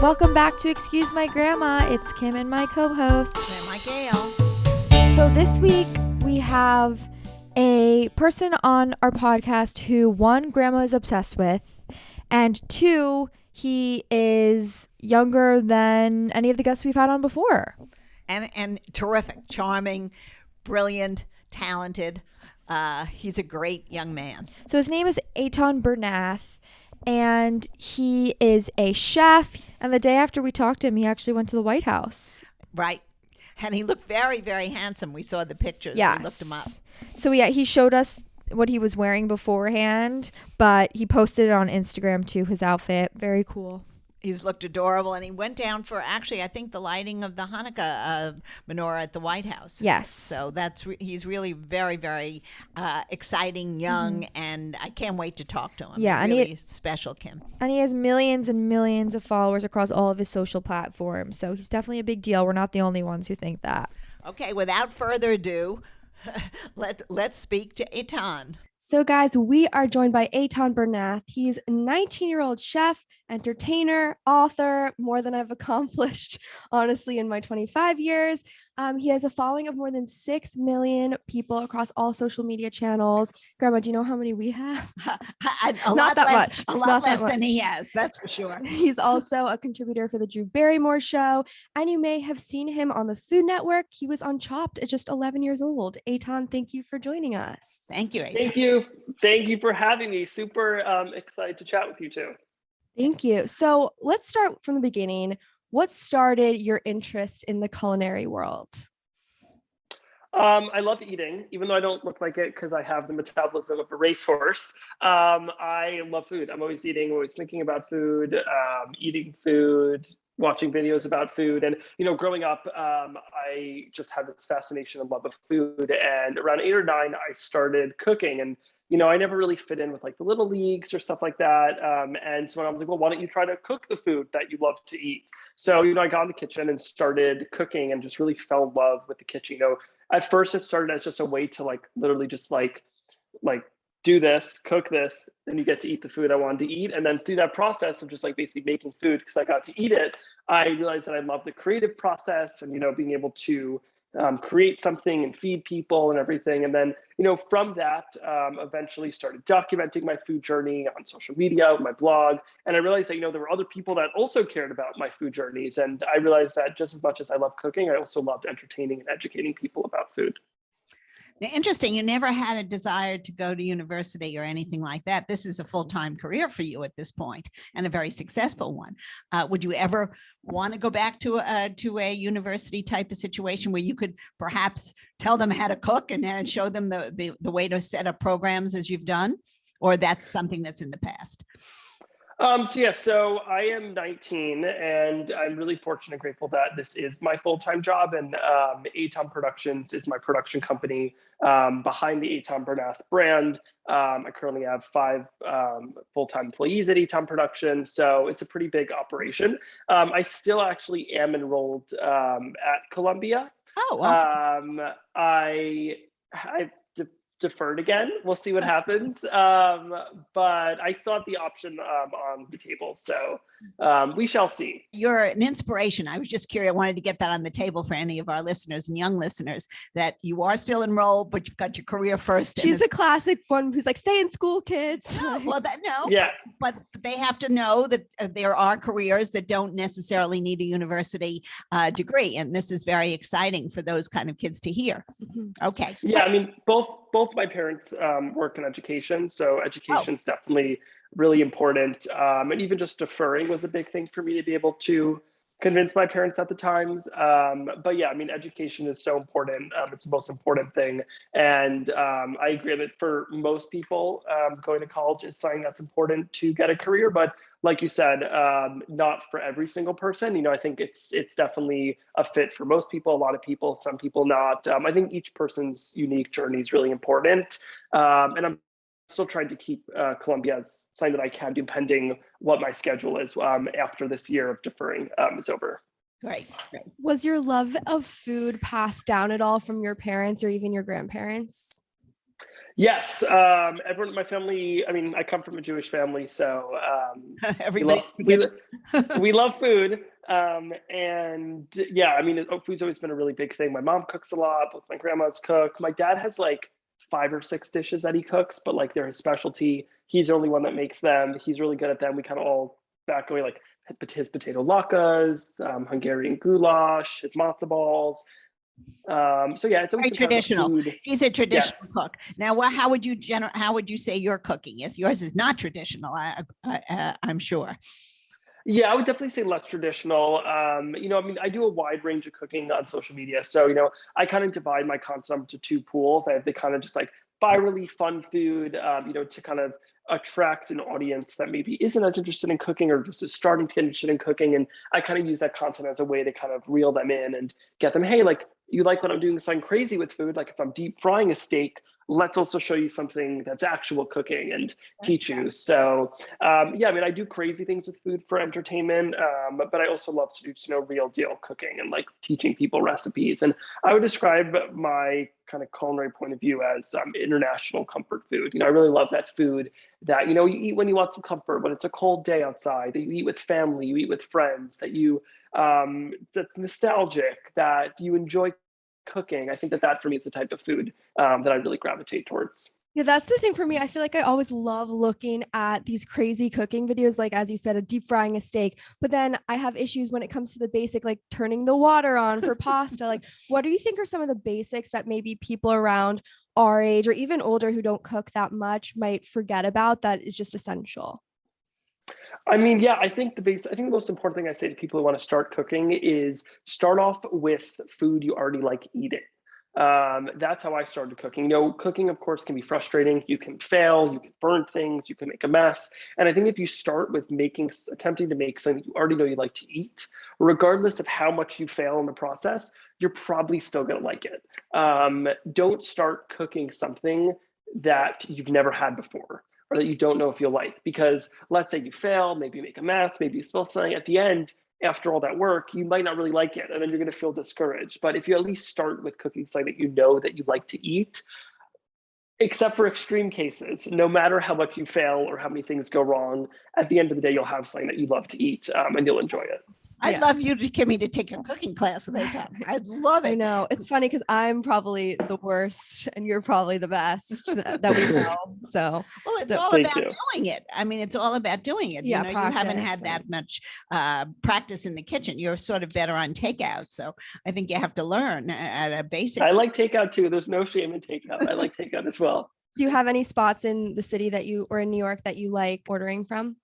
Welcome back to Excuse My Grandma. It's Kim and my co-host, Grandma Gail. So this week we have a person on our podcast who, one, Grandma is obsessed with, and two, he is younger than any of the guests we've had on before. And terrific, charming, brilliant, talented. He's a great young man. So his name is Eitan Bernath, and he is a chef. And the day after we talked to him, he actually went to the White House. Right. And he looked very, very handsome. We saw the pictures. Yes. We looked him up. So yeah, he showed us what he was wearing beforehand, but he posted it on Instagram too, his outfit. Very cool. He's looked adorable. And he went down for, actually, I think the lighting of the Hanukkah menorah at the White House. Yes. So he's really very, very exciting, young, and I can't wait to talk to him. Yeah, really and he, special, Kim. And he has millions and millions of followers across all of his social platforms. So he's definitely a big deal. We're not the only ones who think that. Okay, without further ado, let's speak to Eitan. So guys, we are joined by Eitan Bernath. He's a 19-year-old chef, entertainer, author, more than I've accomplished, honestly, in my 25 years. He has a following of more than 6 million people across all social media channels. Grandma, do you know how many we have? A lot less than he has, that's for sure. He's also a contributor for the Drew Barrymore Show, and you may have seen him on the Food Network. He was on Chopped at just 11 years old. Eitan, thank you for joining us. Thank you, Eitan. Thank you. Thank you for having me. Super excited to chat with you too. Thank you. So let's start from the beginning. What started your interest in the culinary world? I love eating, even though I don't look like it because I have the metabolism of a racehorse. I love food. I'm always eating, always thinking about food, eating food, watching videos about food. And, growing up, I just had this fascination and love of food. And around 8 or 9, I started cooking. And I never really fit in with like the little leagues or stuff like that. And so I was like, well, why don't you try to cook the food that you love to eat? So, I got in the kitchen and started cooking and just really fell in love with the kitchen. At first it started as just a way to literally just like do this, cook this, then you get to eat the food I wanted to eat. And then through that process of just basically making food because I got to eat it, I realized that I love the creative process and, being able to create something and feed people and everything. And then, from that, eventually started documenting my food journey on social media, my blog. And I realized that, there were other people that also cared about my food journeys. And I realized that just as much as I love cooking, I also loved entertaining and educating people about food. Now, interesting. You never had a desire to go to university or anything like that. This is a full-time career for you at this point, and a very successful one. Would you ever want to go back to a university type of situation where you could perhaps tell them how to cook and show them the way to set up programs as you've done, or that's something that's in the past? So I am 19 and I'm really fortunate and grateful that this is my full-time job, and Eitan Productions is my production company behind the Eitan Bernath brand. I currently have 5 full-time employees at Eitan Productions, so it's a pretty big operation. I still actually am enrolled at Columbia. Oh, wow. I've deferred again. We'll see what happens. But I still have the option on the table. So we shall see. You're an inspiration. I was just curious. I wanted to get that on the table for any of our listeners and young listeners, that you are still enrolled, but you've got your career first. She's the classic one who's like, stay in school, kids. Yeah. But they have to know that there are careers that don't necessarily need a university degree. And this is very exciting for those kind of kids to hear. Mm-hmm. Okay. Yeah, I mean, both my parents work in education, so education's definitely really important. And even just deferring was a big thing for me to be able to convince my parents at the times. But yeah, I mean, education is so important. It's the most important thing. And I agree that for most people, going to college is something that's important to get a career. But like you said, not for every single person. I think it's definitely a fit for most people, a lot of people, some people not. I think each person's unique journey is really important. And I'm still trying to keep Columbia as something that I can do pending what my schedule is after this year of deferring is over. Great. Was your love of food passed down at all from your parents or even your grandparents? Yes, everyone in my family. I mean, I come from a Jewish family, so we Everybody. love we love food. And yeah, I mean, food's always been a really big thing. My mom cooks a lot. Both my grandmas cook. My dad has like 5 or 6 dishes that he cooks, but like they're his specialty. He's the only one that makes them. He's really good at them. We kind of all back away like his potato latkes, Hungarian goulash, his matzo balls. So yeah, it's always Very been kind of a traditional. food. He's a traditional Yes. cook. Now, how would you say your cooking is? Yours is not traditional, I'm sure. Yeah, I would definitely say less traditional. I mean, I do a wide range of cooking on social media. So, I kind of divide my content into two pools. I have the kind of just like virally fun food, to kind of attract an audience that maybe isn't as interested in cooking or just is starting to get interested in cooking. And I kind of use that content as a way to kind of reel them in and get them, hey, like, you like what I'm doing something crazy with food? Like if I'm deep frying a steak, let's also show you something that's actual cooking and teach you. So yeah, I mean, I do crazy things with food for entertainment, but I also love to do, real deal cooking and like teaching people recipes. And I would describe my kind of culinary point of view as international comfort food. I really love that food that, you eat when you want some comfort, when it's a cold day outside, that you eat with family, you eat with friends, that you, that's nostalgic, that you enjoy cooking. I think that for me is the type of food that I really gravitate towards. Yeah, that's the thing for me. I feel like I always love looking at these crazy cooking videos, like as you said, a deep frying a steak. But then I have issues when it comes to the basic, like turning the water on for pasta. Like, what do you think are some of the basics that maybe people around our age or even older who don't cook that much might forget about that is just essential? I mean, yeah, I think the most important thing I say to people who want to start cooking is start off with food you already like eating. That's how I started cooking. Cooking, of course, can be frustrating. You can fail, you can burn things, you can make a mess. And I think if you start with attempting to make something you already know you like to eat, regardless of how much you fail in the process, you're probably still going to like it. Don't start cooking something that you've never had before, or that you don't know if you'll like. Because let's say you fail, maybe you make a mess, maybe you spill something. At the end, after all that work, you might not really like it, and then you're going to feel discouraged. But if you at least start with cooking something that you know that you like to eat, except for extreme cases, no matter how much you fail or how many things go wrong, at the end of the day, you'll have something that you love to eat, and you'll enjoy it. I'd love you to give me to take a cooking class with Eitan. I'd love it. I know. It's funny because I'm probably the worst and you're probably the best that we know. So, well, it's all about doing it. I mean, it's all about doing it. Yeah, you haven't had that much practice in the kitchen. You're sort of better on takeout. So I think you have to learn at a basic. I like takeout too. There's no shame in takeout. I like takeout as well. Do you have any spots in the city or in New York that you like ordering from?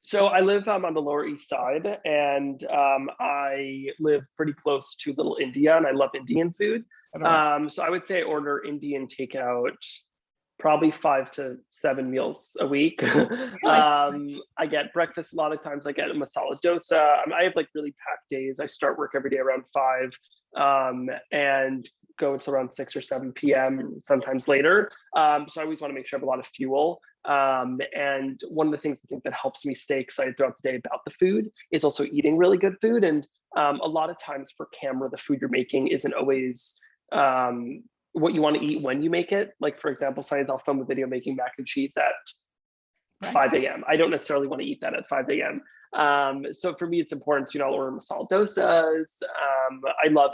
So I live on the Lower East Side, and I live pretty close to Little India, and I love Indian food. So I would say I order Indian takeout probably 5 to 7 meals a week. I get breakfast a lot of times. I get a masala dosa. I have like really packed days. I start work every day around 5 and go until around 6 or 7 p.m., sometimes later. So I always want to make sure I have a lot of fuel. And one of the things I think that helps me stay excited throughout the day about the food is also eating really good food. And a lot of times for camera, the food you're making isn't always what you want to eat when you make it. Like, for example, sometimes I'll film a video making mac and cheese at 5 a.m. I don't necessarily want to eat that at 5 a.m. So for me, it's important to order masala dosas. I love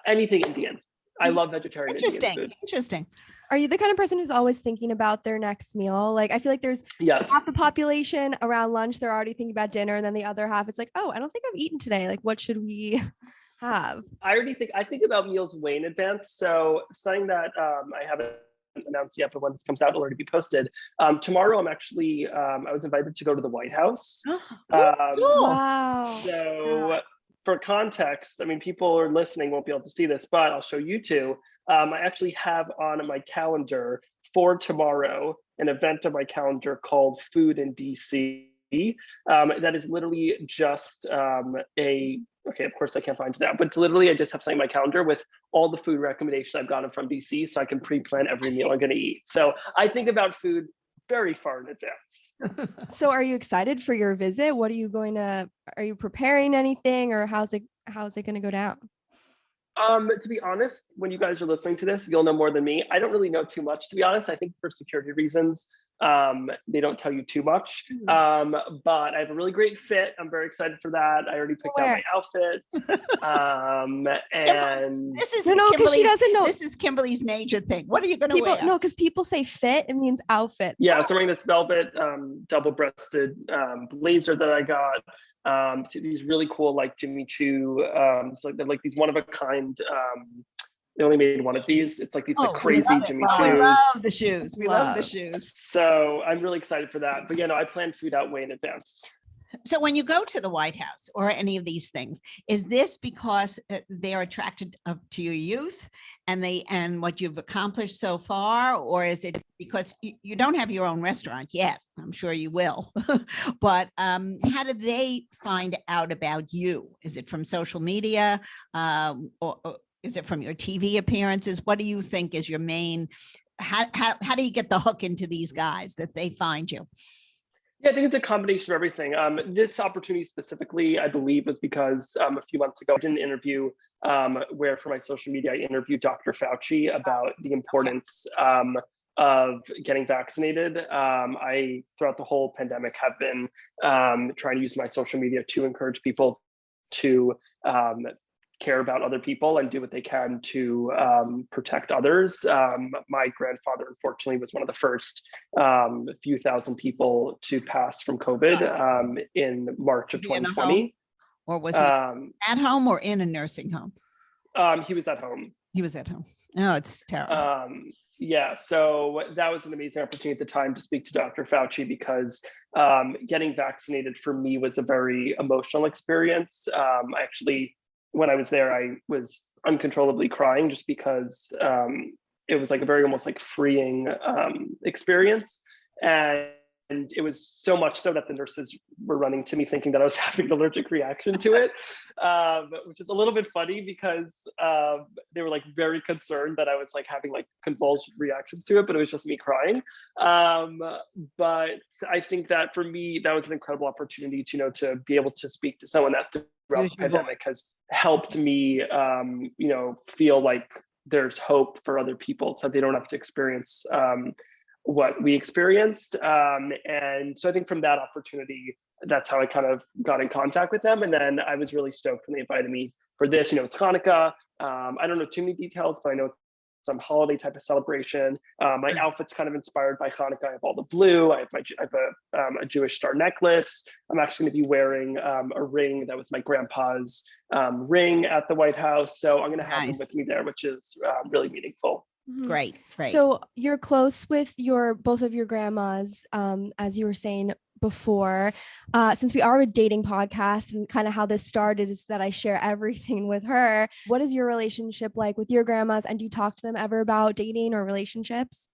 anything Indian. I love vegetarian Indian food. Interesting. Are you the kind of person who's always thinking about their next meal? Like, I feel like there's half the population around lunch, they're already thinking about dinner. And then the other half, it's like, oh, I don't think I've eaten today. Like, what should we have? I think about meals way in advance. So something that I haven't announced yet, but when this comes out, it'll already be posted. Tomorrow, I'm actually, I was invited to go to the White House. Wow. So for context, I mean, people are listening won't be able to see this, but I'll show you two. I actually have on my calendar for tomorrow an event on my calendar called Food in DC. That is literally just okay, of course I can't find it now, but it's literally, I just have something on my calendar with all the food recommendations I've gotten from DC so I can pre-plan every meal I'm going to eat. So I think about food very far in advance. So are you excited for your visit? Are you preparing anything, or how's it going to go down? To be honest, when you guys are listening to this, you'll know more than me. I don't really know too much, to be honest. I think for security reasons, they don't tell you too much. But I have a really great fit. I'm very excited for that. I already picked out my outfit. And this is No, because she doesn't know. This is Kimberly's major thing. What are you going to wear? No, because people say fit, it means outfit. yeah, so I'm wearing this velvet double-breasted blazer that I got. So these really cool like Jimmy Choo. It's like they're like these one-of-a-kind. They only made one of these. It's like these like crazy Jimmy Choos. We love the shoes. We love the shoes. So I'm really excited for that. But yeah, no, I planned food out way in advance. So when you go to the White House or any of these things, is this because they're attracted to your youth and what you've accomplished so far, or is it because you don't have your own restaurant yet? I'm sure you will. But how do they find out about you? Is it from social media, or is it from your TV appearances? What do you think is your main? How do you get the hook into these guys that they find you? Yeah, I think it's a combination of everything. This opportunity specifically, I believe, was because a few months ago, I did an interview where for my social media, I interviewed Dr. Fauci about the importance of getting vaccinated. I, throughout the whole pandemic, have been trying to use my social media to encourage people to care about other people and do what they can to protect others. My grandfather, unfortunately, was one of the first few thousand people to pass from COVID in March of 2020. Or was he at home or in a nursing home? He was at home. He was at home. Oh, it's terrible. Yeah, so that was an amazing opportunity at the time to speak to Dr. Fauci because getting vaccinated for me was a very emotional experience. Actually, when I was there, I was uncontrollably crying just because it was like a very almost like freeing experience. And it was so much so that the nurses were running to me thinking that I was having an allergic reaction to it, which is a little bit funny because they were like very concerned that I was like having like convulsion reactions to it, but it was just me crying. But I think that for me, that was an incredible opportunity to, to be able to speak to someone that throughout the pandemic has helped me, feel like there's hope for other people so they don't have to experience what we experienced. And so I think from that opportunity, that's how I kind of got in contact with them. And then I was really stoked when they invited me for this. It's Hanukkah. I don't know too many details, but I know it's some holiday type of celebration. My outfit's kind of inspired by Hanukkah. I have all the blue. I have a Jewish star necklace. I'm actually going to be wearing a ring that was my grandpa's ring at the White House. So I'm going to have him with me there, which is really meaningful. Great. So you're close with both of your grandmas, as you were saying before. Since we are a dating podcast and kind of how this started is that I share everything with her. What is your relationship like with your grandmas, and do you talk to them ever about dating or relationships?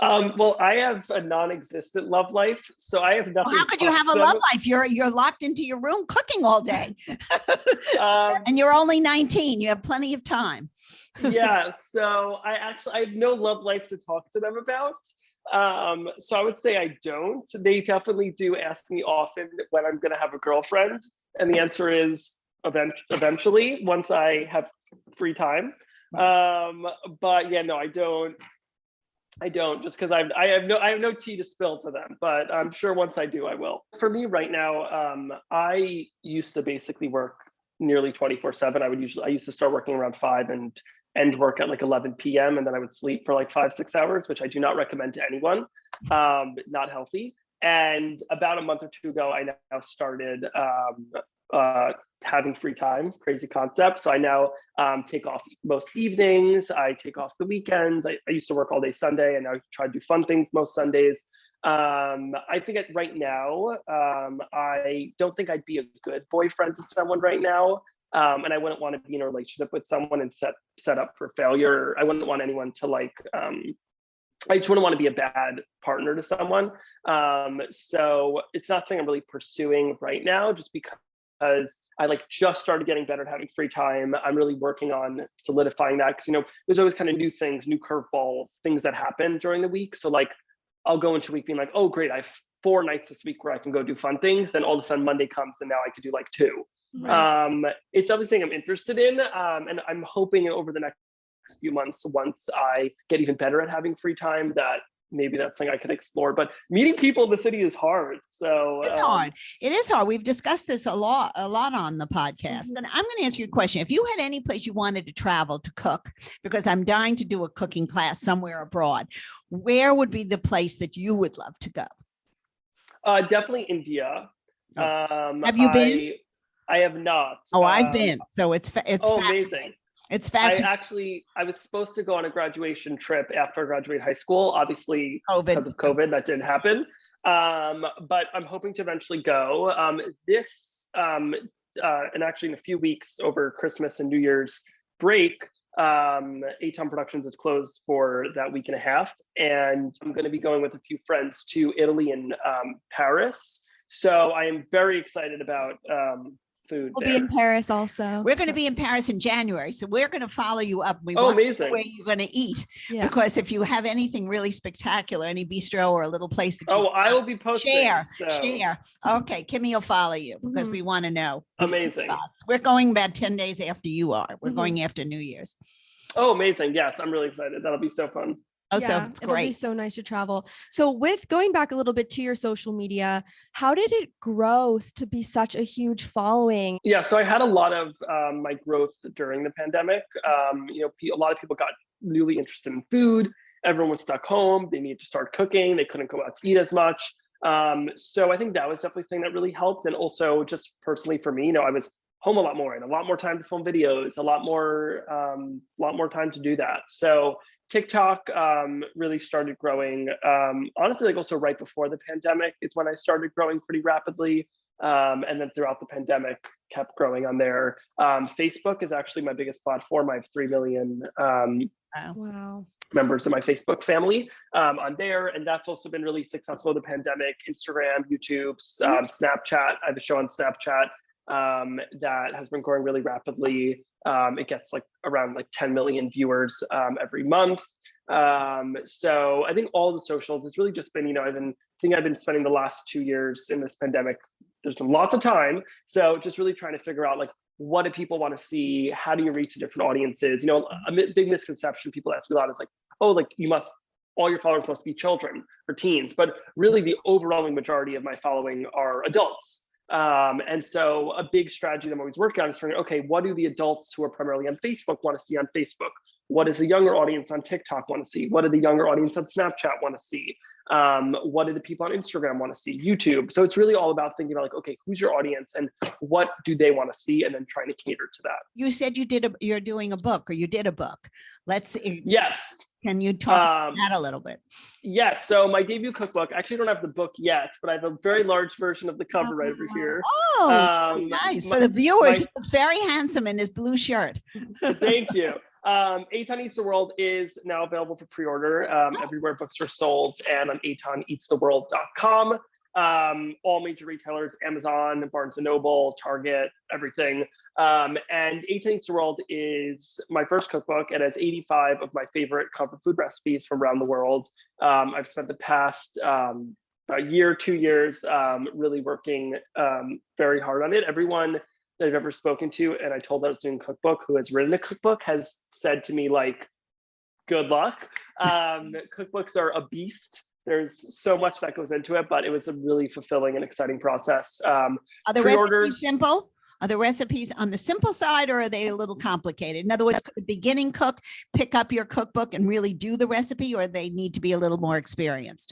Well, I have a non-existent love life, so I have nothing. Well, how could you have a love life? You're locked into your room cooking all day, and you're only 19. You have plenty of time. Yeah, so I have no love life to talk to them about. So I would say I don't. They definitely do ask me often when I'm going to have a girlfriend, and the answer is eventually once I have free time. But yeah, no, I don't just because I have no tea to spill to them, but I'm sure once I do, I will. For me right now, I used to basically work nearly 24/7. I used to start working around 5 and end work at like 11 p.m. and then I would sleep for like 5-6 hours, which I do not recommend to anyone. Not healthy. And about a month or two ago, I now started having free time. Crazy concept. So I now take off most evenings. I take off the weekends. I used to work all day Sunday, and I try to do fun things most Sundays. I think right now, I don't think I'd be a good boyfriend to someone right now. And I wouldn't want to be in a relationship with someone and set up for failure. I wouldn't want anyone to I just wouldn't want to be a bad partner to someone. So it's not something I'm really pursuing right now, just because I just started getting better at having free time. I'm really working on solidifying that because, there's always kind of new things, new curveballs, things that happen during the week. So I'll go into a week being like, oh, great, I have 4 nights this week where I can go do fun things. Then all of a sudden Monday comes and now I could do 2. It's something I'm interested in, and I'm hoping over the next few months, once I get even better at having free time, that maybe that's something I could explore. But meeting people in the city is hard. So it's hard. It is hard. We've discussed this a lot on the podcast. But I'm going to ask you a question. If you had any place you wanted to travel to cook, because I'm dying to do a cooking class somewhere abroad, where would be the place that you would love to go? Definitely India. Have you been? I have not. Oh, I've been. So it's amazing. It's fascinating. I was supposed to go on a graduation trip after I graduated high school. Obviously, because of COVID, that didn't happen. But I'm hoping to eventually go. And actually in a few weeks over Christmas and New Year's break, Eitan Productions is closed for that week and a half. And I'm going to be going with a few friends to Italy and Paris. So I am very excited about food. We'll be in Paris also. We're going to be in Paris in January, so we're going to follow you up. We want amazing. Where you're going to eat, because if you have anything really spectacular, any bistro or a little place that I will be posting. Share. Okay, Kimmy will follow you because we want to know. Amazing. We're going about 10 days after you are. We're going after New Year's. Oh, amazing. Yes, I'm really excited. That'll be so fun. Oh, so it's great. It'll be so nice to travel. So with going back a little bit to your social media, how did it grow to be such a huge following? Yeah, so I had a lot of my growth during the pandemic. A lot of people got newly interested in food. Everyone was stuck home. They needed to start cooking. They couldn't go out to eat as much. So I think that was definitely something that really helped. And also just personally for me, I was home a lot more and a lot more time to film videos, a lot more time to do that. So TikTok really started growing. Honestly, also right before the pandemic, it's when I started growing pretty rapidly. And then throughout the pandemic, kept growing on there. Facebook is actually my biggest platform. I have 3 million members of my Facebook family on there. And that's also been really successful in the pandemic. Instagram, YouTube, Snapchat. I have a show on Snapchat that has been growing really rapidly. It gets around 10 million viewers every month. So I think all the socials, it's really just been, I've been spending the last 2 years in this pandemic. There's been lots of time. So just really trying to figure out what do people want to see? How do you reach different audiences? A big misconception people ask me a lot is all your followers must be children or teens, but really the overwhelming majority of my following are adults. And so a big strategy that I'm always working on is figuring, okay, what do the adults who are primarily on Facebook want to see on Facebook? What does the younger audience on TikTok want to see? What do the younger audience on Snapchat want to see? What do the people on Instagram want to see? YouTube. So it's really all about thinking about okay, who's your audience and what do they want to see, and then trying to cater to that. You said you're doing a book, or you did a book. Let's see. Yes. Can you talk about that a little bit? Yes. So my debut cookbook, I actually don't have the book yet, but I have a very large version of the cover right over here. Oh, nice. For the viewers, he looks very handsome in his blue shirt. Thank you. Eitan Eats the World is now available for pre-order everywhere books are sold, and on eitaneatstheworld.com. All major retailers, Amazon, Barnes & Noble, Target, everything. And Eitan Eats the World is my first cookbook. It has 85 of my favorite comfort food recipes from around the world. I've spent the past about year, 2 years really working very hard on it. Everyone that I've ever spoken to, and I told that I was doing a cookbook, who has written a cookbook, has said to me good luck. Cookbooks are a beast. There's so much that goes into it, but it was a really fulfilling and exciting process. Are the recipes simple? Are the recipes on the simple side, or are they a little complicated? In other words, could a beginning cook pick up your cookbook and really do the recipe, or they need to be a little more experienced?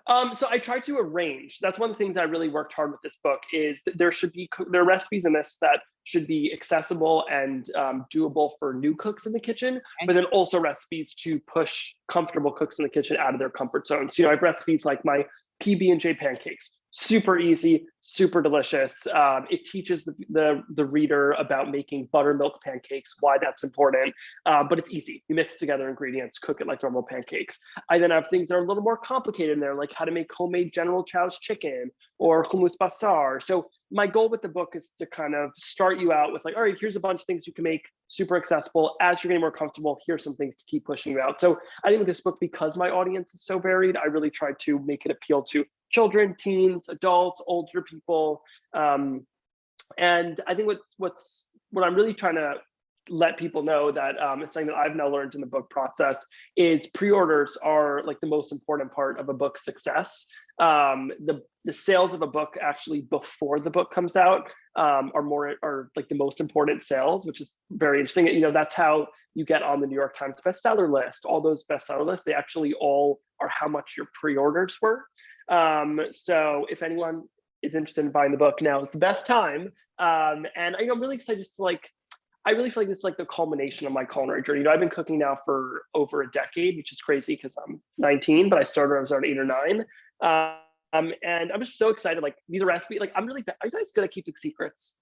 So I tried to arrange. That's one of the things I really worked hard with this book, is that there are recipes in this that should be accessible and doable for new cooks in the kitchen, but then also recipes to push comfortable cooks in the kitchen out of their comfort zones. I have recipes like my PB&J pancakes, super easy, super delicious. It teaches the reader about making buttermilk pancakes, why that's important, but it's easy. You mix together ingredients, cook it like normal pancakes. I then have things that are a little more complicated in there, like how to make homemade General Chow's chicken or hummus basar. So my goal with the book is to kind of start you out with all right, here's a bunch of things you can make super accessible. As you're getting more comfortable, here's some things to keep pushing you out. So I think with this book, because my audience is so varied, I really tried to make it appeal to children, teens, adults, older people. And I think what I'm really trying to let people know that it's something that I've now learned in the book process is pre-orders are like the most important part of a book's success. The sales of a book actually before the book comes out are like the most important sales, which is very interesting. You know, that's how you get on the New York Times bestseller list. All those bestseller lists, they actually all are how much your pre-orders were. So if anyone is interested in buying the book, now is the best time. And I'm really excited just to I really feel like it's like the culmination of my culinary journey. You know, I've been cooking now for over a decade, which is crazy because I'm 19, but I started when I was around 8 or 9. And I'm just so excited. Like these are recipes. Like I'm really, are you guys good at keeping secrets?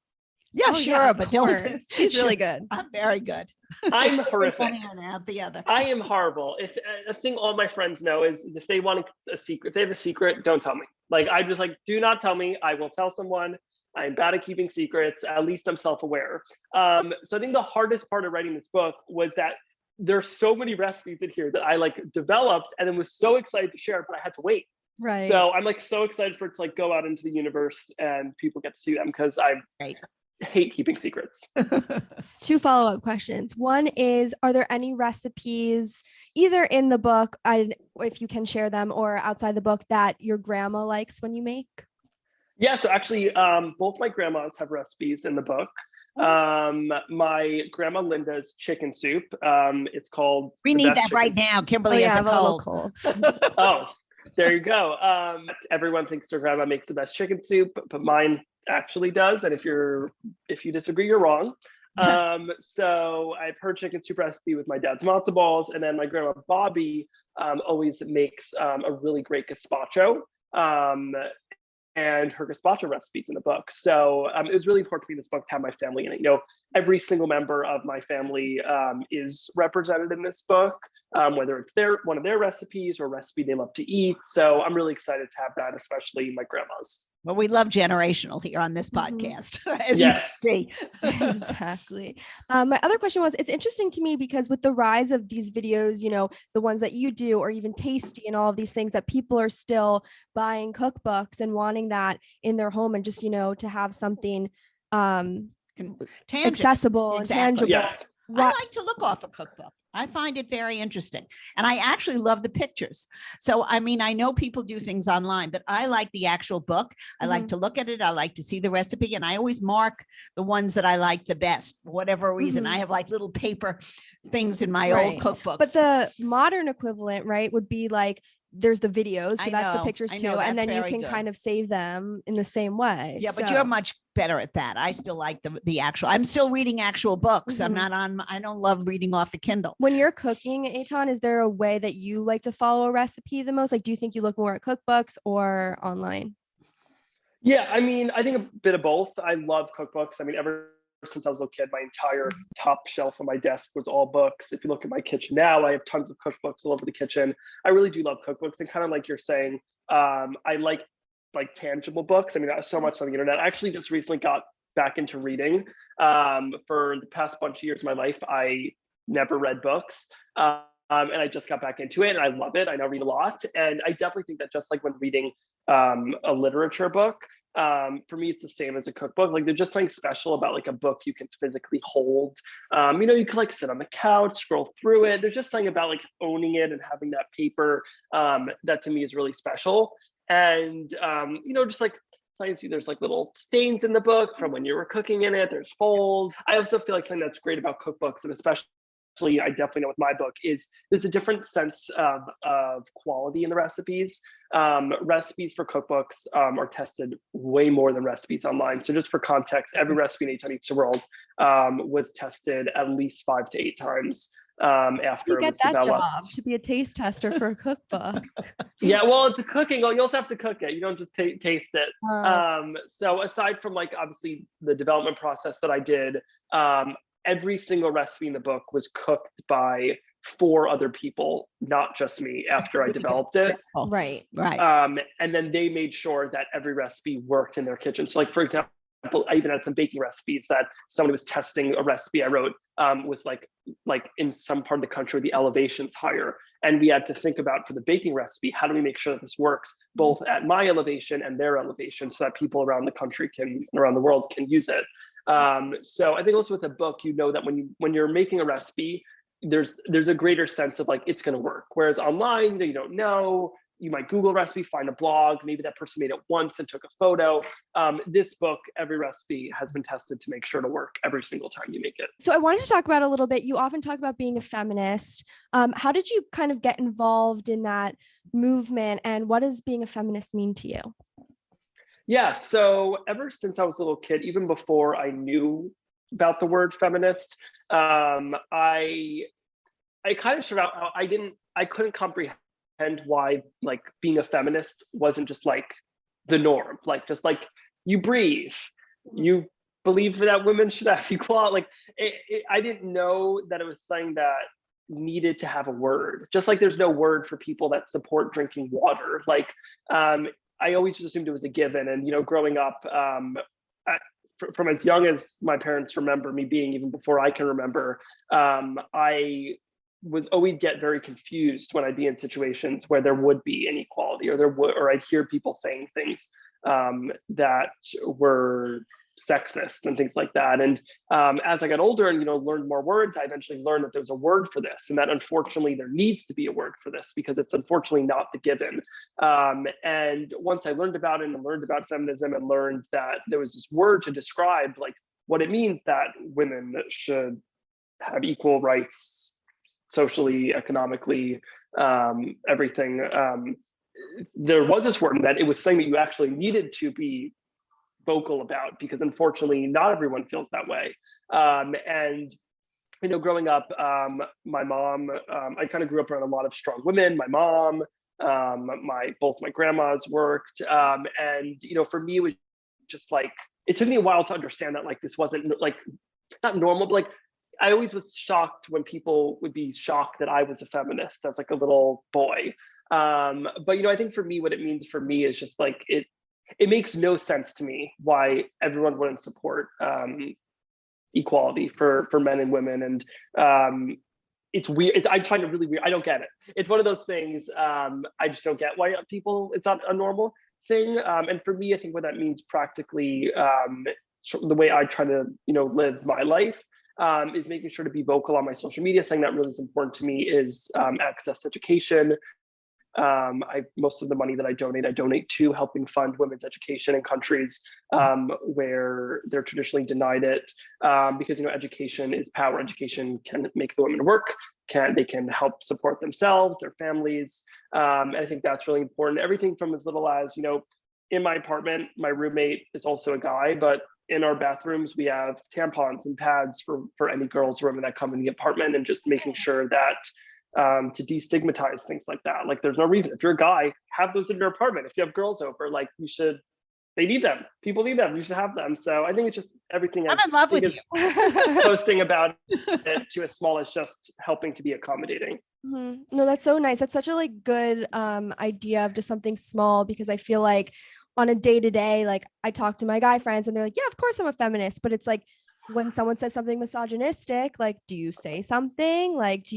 Yeah, Oh, sure, yeah, of but course. don't. She's really good. I'm very good. I'm It's horrific. one ear and out the other. I am horrible. If a thing all my friends know is if they want a secret, if they have a secret, don't tell me. Like I'm just like, do not tell me. I will tell someone. I'm bad at keeping secrets. At least I'm self-aware. So I think the hardest part of writing this book was that there's so many recipes in here that I like developed and then was so excited to share, but I had to wait. Right. So I'm like so excited for it to like go out into the universe and people get to see them because I hate keeping secrets. 2 follow-up questions. One is, are there any recipes either in the book, if you can share them, or outside the book that your grandma likes when you make? Yeah, so actually, both my grandmas have recipes in the book. My grandma Linda's chicken soup. It's called. We need that right now. Kimberly has a cold. Oh, there you go. Everyone thinks their grandma makes the best chicken soup, but mine actually does. And if you disagree, you're wrong. So I've her chicken soup recipe with my dad's matzo balls, and then my grandma Bobby always makes a really great gazpacho. And her gazpacho recipes in the book. So it was really important to me in this book to have my family in it. You know, every single member of my family is represented in this book, whether it's one of their recipes or a recipe they love to eat. So I'm really excited to have that, especially my grandma's. Well, we love generational here on this podcast, as Yes. you can see. Exactly. My other question was, it's interesting to me because with the rise of these videos, you know, the ones that you do, or even Tasty and all of these things, that people are still buying cookbooks and wanting that in their home, and just, you know, to have something accessible and tangible. Yes. I like to look off a cookbook. I find it very interesting. And I actually love the pictures. So, I mean, I know people do things online, but I like the actual book. I like to look at it. I like to see the recipe. And I always mark the ones that I like the best for whatever reason. I have like little paper things in my old cookbooks. But the modern equivalent, right, would be like, there's the videos. So that's the pictures too. And then you can kind of save them in the same way. Yeah, but you're much better at that. I still like the actual, I'm still reading actual books. I don't love reading off a Kindle. When you're cooking, Eitan, is there a way that you like to follow a recipe the most? Like, do you think you look more at cookbooks or online? Yeah, I mean, I think a bit of both. I love cookbooks. I mean, ever since I was a little kid, my entire top shelf on my desk was all books. If you look at my kitchen now, I have tons of cookbooks all over the kitchen. I really do love cookbooks, and kind of like you're saying, I like tangible books. I mean, so much on the internet. I actually just recently got back into reading. For the past bunch of years of my life, I never read books. And I just got back into it, and I love it. I now read a lot. And I definitely think that just like when reading a literature book, for me, it's the same as a cookbook. Like, there's just something special about like a book you can physically hold. You know, you can like sit on the couch, scroll through it. There's just something about like owning it and having that paper that to me is really special. And you know, just like sometimes there's like little stains in the book from when you were cooking in it. There's fold. I also feel like something that's great about cookbooks, and especially I definitely know with my book, is there's a different sense of quality in the recipes. Recipes for cookbooks are tested way more than recipes online. So just for context, every recipe in Eitan Eats the World was tested at least 5 to 8 times after it was developed. Job to be a taste tester for a cookbook. Yeah, well, it's a cooking. You also have to cook it. You don't just taste it. So aside from like obviously the development process that I did, every single recipe in the book was cooked by 4 other people, not just me, after I developed it. Right. And then they made sure that every recipe worked in their kitchen. So like, for example, I even had some baking recipes that somebody was testing a recipe I wrote, was like in some part of the country, the elevation's higher. And we had to think about, for the baking recipe, how do we make sure that this works both at my elevation and their elevation, so that people around the country around the world can use it. So I think also with a book, you know that when you're making a recipe, there's a greater sense of like, it's going to work. Whereas online, you don't know. You might Google a recipe, find a blog, maybe that person made it once and took a photo. This book, every recipe has been tested to make sure to work every single time you make it. So I wanted to talk about a little bit, you often talk about being a feminist. How did you kind of get involved in that movement, and what does being a feminist mean to you? Yeah, so ever since I was a little kid, even before I knew about the word feminist, I kind of started out, I couldn't comprehend why like being a feminist wasn't just like the norm, like just like you breathe, you believe that women should have equality. Like I didn't know that it was something that needed to have a word, just like there's no word for people that support drinking water. Like I always just assumed it was a given. And growing up, from as young as my parents remember me being, even before I can remember, I was always get very confused when I'd be in situations where there would be inequality, or I'd hear people saying things that were sexist and things like that. And as I got older and learned more words, I eventually learned that there was a word for this, and that unfortunately there needs to be a word for this, because it's unfortunately not the given. And once I learned about it and learned about feminism and learned that there was this word to describe like what it means that women should have equal rights, socially, economically, everything. There was this word, and that it was something that you actually needed to be vocal about, because unfortunately not everyone feels that way. And growing up, my mom, I kind of grew up around a lot of strong women. My mom, both my grandmas worked, and for me it was just like, it took me a while to understand that like this wasn't like not normal, but like I always was shocked when people would be shocked that I was a feminist as like a little boy. But I think for me, what it means for me is just like it makes no sense to me why everyone wouldn't support equality for men and women. And it's weird. I find it really weird. I don't get it. It's one of those things. I just don't get why it's not a normal thing. And for me, I think what that means practically, the way I try to live my life, is making sure to be vocal on my social media. Something that really is important to me is access to education. Most of the money that I donate to helping fund women's education in countries where they're traditionally denied it, because education is power. Education can make the women work. They can help support themselves, their families. And I think that's really important. Everything from as little as in my apartment, my roommate is also a guy, but in our bathrooms, we have tampons and pads for any girls or women that come in the apartment, and just making sure that to destigmatize things like that. Like there's no reason, if you're a guy, have those in your apartment. If you have girls over, like they need them. People need them. You should have them. So I think it's just everything. I'm in love with you. Posting about it to as small as just helping to be accommodating. Mm-hmm. No, that's so nice. That's such a good idea of just something small, because I feel like on a day-to-day, like I talk to my guy friends and they're like, yeah, of course I'm a feminist. But it's like, when someone says something misogynistic, like, do you say something? Like,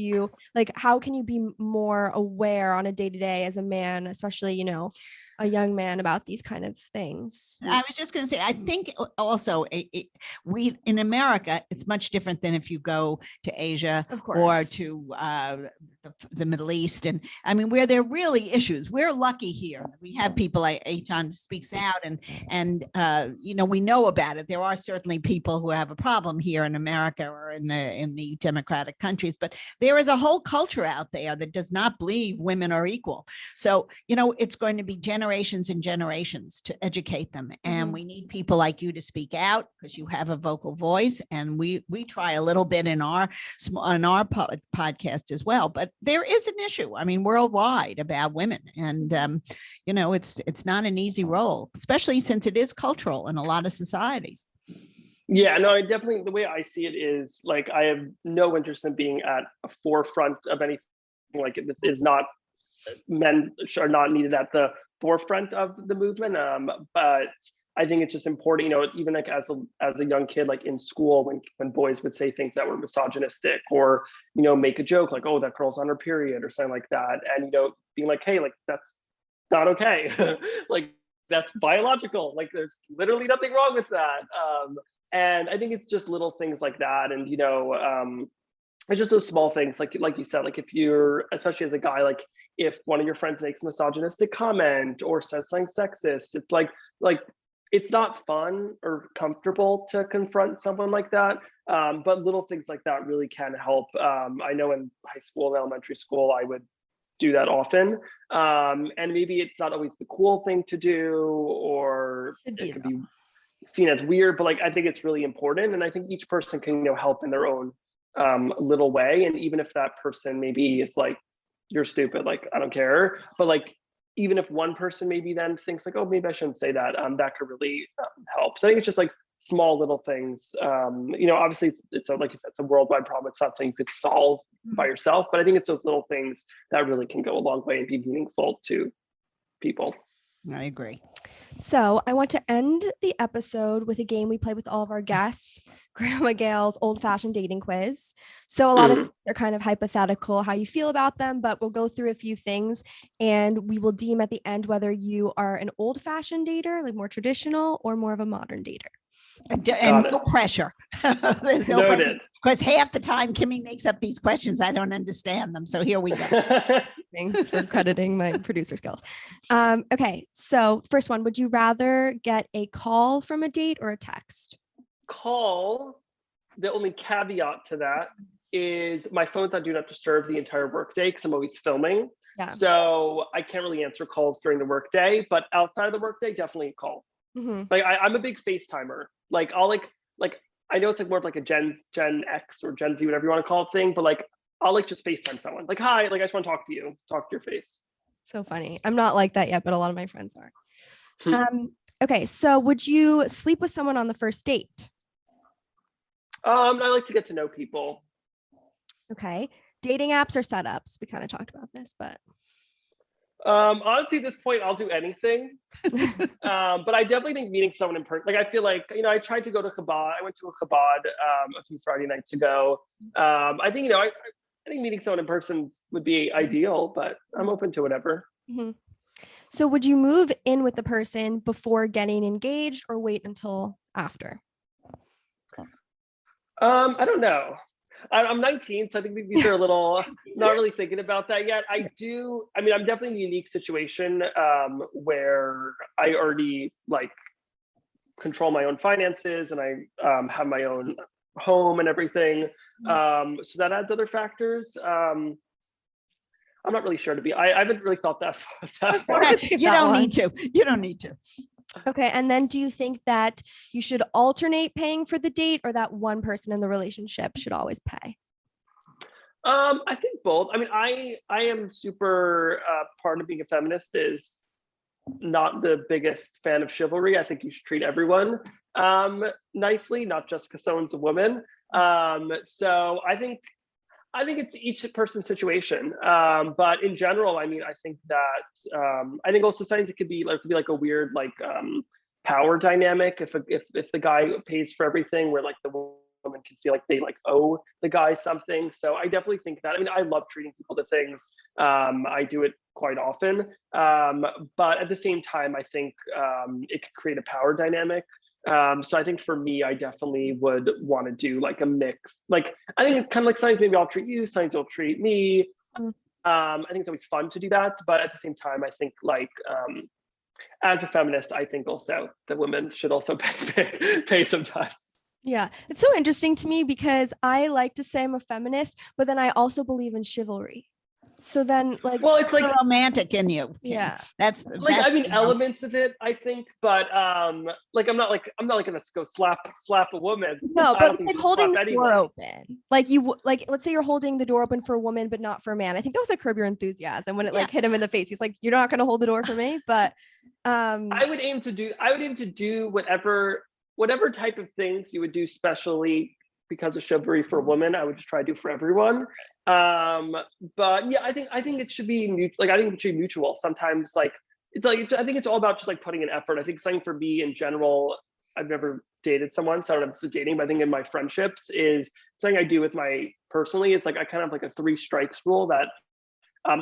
how can you be more aware on a day-to-day as a man, especially, a young man, about these kind of things? I was just going to say, I think also we in America, it's much different than if you go to Asia or to the Middle East. And I mean, where there are really issues, we're lucky here. We have people like Eitan speaks out, and we know about it. There are certainly people who have a problem here in America or in the democratic countries, but there is a whole culture out there that does not believe women are equal. So, it's going to be generations and generations to educate them. And we need people like you to speak out, because you have a vocal voice. And we try a little bit on our podcast as well. But there is an issue, I mean, worldwide, about women. And, it's not an easy role, especially since it is cultural in a lot of societies. Yeah, no, definitely the way I see it is like, I have no interest in being at a forefront of anything. Like, it is not, men are not needed at the forefront of the movement. But I think it's just important, even like as a young kid, like in school, when boys would say things that were misogynistic, or make a joke like, oh, that girl's on her period or something like that, and being like, hey, like that's not okay. Like that's biological, like there's literally nothing wrong with that. And I think it's just little things like that. And it's just those small things, like you said, like if you're, especially as a guy, like if one of your friends makes a misogynistic comment or says something sexist, it's like it's not fun or comfortable to confront someone like that. But little things like that really can help. I know in high school and elementary school, I would do that often. And maybe it's not always the cool thing to do, or it could be seen as weird, but like, I think it's really important. And I think each person can, help in their own little way. And even if that person maybe is like, you're stupid, like, I don't care. But like, even if one person maybe then thinks like, oh, maybe I shouldn't say that, that could really help. So I think it's just like small little things. Obviously it's like you said, it's a worldwide problem. It's not something you could solve by yourself, but I think it's those little things that really can go a long way and be meaningful to people. I agree. So I want to end the episode with a game we play with all of our guests, Grandma Gail's old-fashioned dating quiz. So a lot of they're kind of hypothetical, how you feel about them, but we'll go through a few things and we will deem at the end whether you are an old-fashioned dater, like more traditional, or more of a modern dater. And no pressure. There's no pressure. Because half the time Kimmy makes up these questions, I don't understand them. So here we go. Thanks for crediting my producer skills. Okay, so first one, would you rather get a call from a date or a text? Call. The only caveat to that is my phone's on do not disturb the entire workday because I'm always filming. Yeah. So I can't really answer calls during the workday, but outside of the workday, definitely a call. Like I'm a big FaceTimer. Like I'll like I know it's like more of like a Gen X or Gen Z, whatever you want to call it thing, but like I'll like just FaceTime someone. Like, hi, like I just want to talk to you, talk to your face. So funny. I'm not like that yet, but a lot of my friends are. Okay, so would you sleep with someone on the first date? I like to get to know people. Okay. Dating apps or setups? We kind of talked about this, but honestly, at this point, I'll do anything. But I definitely think meeting someone in person, like I feel like, I tried to go to Chabad. I went to a Chabad a few Friday nights ago. I think, I think meeting someone in person would be ideal, but I'm open to whatever. So would you move in with the person before getting engaged or wait until after? I don't know. I'm 19, so I think these are a little, not really thinking about that yet. I'm definitely in a unique situation where I already like control my own finances and I have my own home and everything. So that adds other factors. I'm not really sure I haven't really thought that far. You don't need to. You don't need to. Okay. And then do you think that you should alternate paying for the date, or that one person in the relationship should always pay? I think both. I mean, I am super, part of being a feminist is not the biggest fan of chivalry. I think you should treat everyone nicely, not just because someone's a woman. So I think it's each person's situation. But in general, I mean, I think that I think also sometimes it could be like a weird power dynamic if the guy pays for everything, where like the woman can feel like they like owe the guy something. So I definitely think that. I mean, I love treating people to things. I do it quite often. But at the same time, I think it could create a power dynamic. So I think for me, I definitely would want to do like a mix. Like, I think it's kind of like sometimes maybe I'll treat you, sometimes you'll treat me. I think it's always fun to do that. But at the same time, I think like, as a feminist, I think also that women should also pay sometimes. Yeah, it's so interesting to me because I like to say I'm a feminist, but then I also believe in chivalry. So then like, well, it's like romantic in you. Yeah. That's I mean, elements of it, I think, but like I'm not gonna go slap a woman. No, but like holding the door open. Like let's say you're holding the door open for a woman, but not for a man. I think that was a Curb Your Enthusiasm when it like hit him in the face. He's like, you're not gonna hold the door for me. But I would aim to do whatever type of things you would do specially because of chivalry for a woman, I would just try to do for everyone. But yeah, I think it should be like, I think it should be mutual. Sometimes like it's like, I think it's all about just like putting in effort. I think something for me in general, I've never dated someone, so I don't know if it's dating, but I think in my friendships is something I do with my personally, it's like I kind of like a 3 strikes rule that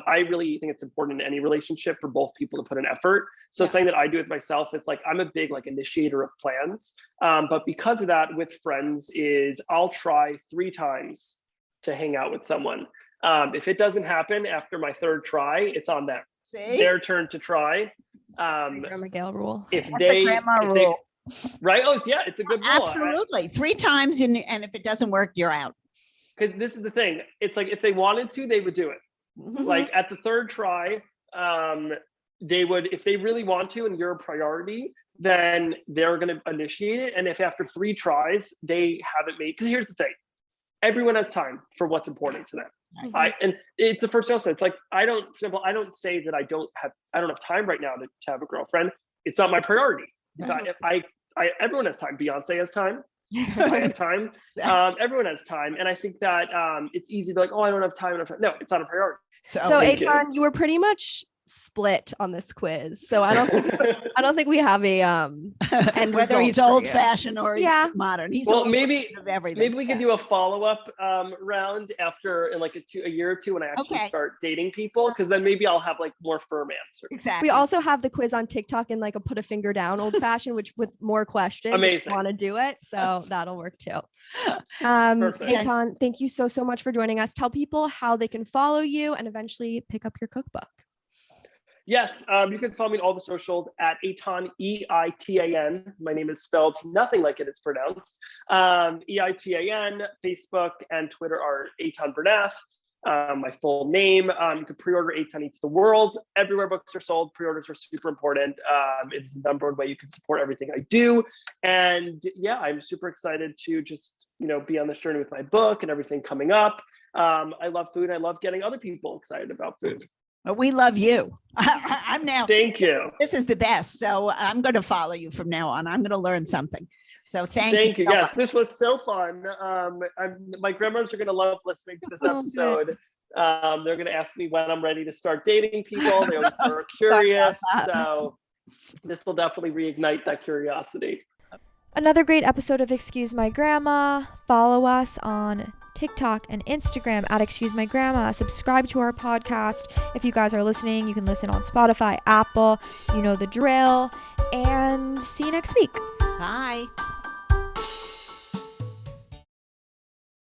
I really think it's important in any relationship for both people to put in effort. So something that I do with myself is like, I'm a big like initiator of plans. But because of that with friends is I'll try 3 times to hang out with someone. If it doesn't happen after my 3rd try, it's on them. See? Their turn to try. Grandma Gail rule. If That's they, the grandma if they, rule. right? Oh, yeah, it's a good rule. Absolutely. 3 times, and if it doesn't work, you're out. Because this is the thing. It's like if they wanted to, they would do it. Like at the 3rd try, they would, if they really want to and you're a priority, then they're going to initiate it. And if after 3 tries they haven't made, because here's the thing, everyone has time for what's important to them. And it's the first also, it's like I don't say that I don't have time right now to have a girlfriend. It's not my priority. Everyone has time. Beyonce has time. I have time. Everyone has time, and I think that it's easy to be like, oh, I don't have time. No, it's not a priority. So Eitan, you were pretty much split on this quiz, so I don't think we have a end whether he's result for old you. fashioned or he's modern. He's maybe of everything. Maybe we could do a follow-up round after in like a year or two when I actually start dating people, because then maybe I'll have like more firm answers. Exactly. We also have the quiz on TikTok and like a put a finger down old fashioned, which with more questions. Amazing. Want to do it, so that'll work too. Perfect. Eitan, thank you so much for joining us. Tell people how they can follow you and eventually pick up your cookbook. Yes, you can follow me on all the socials at Eitan, E-I-T-A-N. My name is spelled nothing like it is pronounced. E-I-T-A-N, Facebook and Twitter are Eitan Bernath, my full name. You can pre-order Eitan Eats the World. Everywhere books are sold, pre-orders are super important. It's the #1 way you can support everything I do. And yeah, I'm super excited to just, be on this journey with my book and everything coming up. I love food. I love getting other people excited about food. But we love you. I'm now. Thank you. This is the best. So I'm going to follow you from now on. I'm going to learn something. So thank you. So yes, this was so fun. My grandmas are going to love listening to this episode. They're going to ask me when I'm ready to start dating people. They always are curious. So this will definitely reignite that curiosity. Another great episode of Excuse My Grandma. Follow us on TikTok and Instagram at Excuse My Grandma. Subscribe to our podcast. If you guys are listening, you can listen on Spotify, Apple, you know the drill. And see you next week. Bye.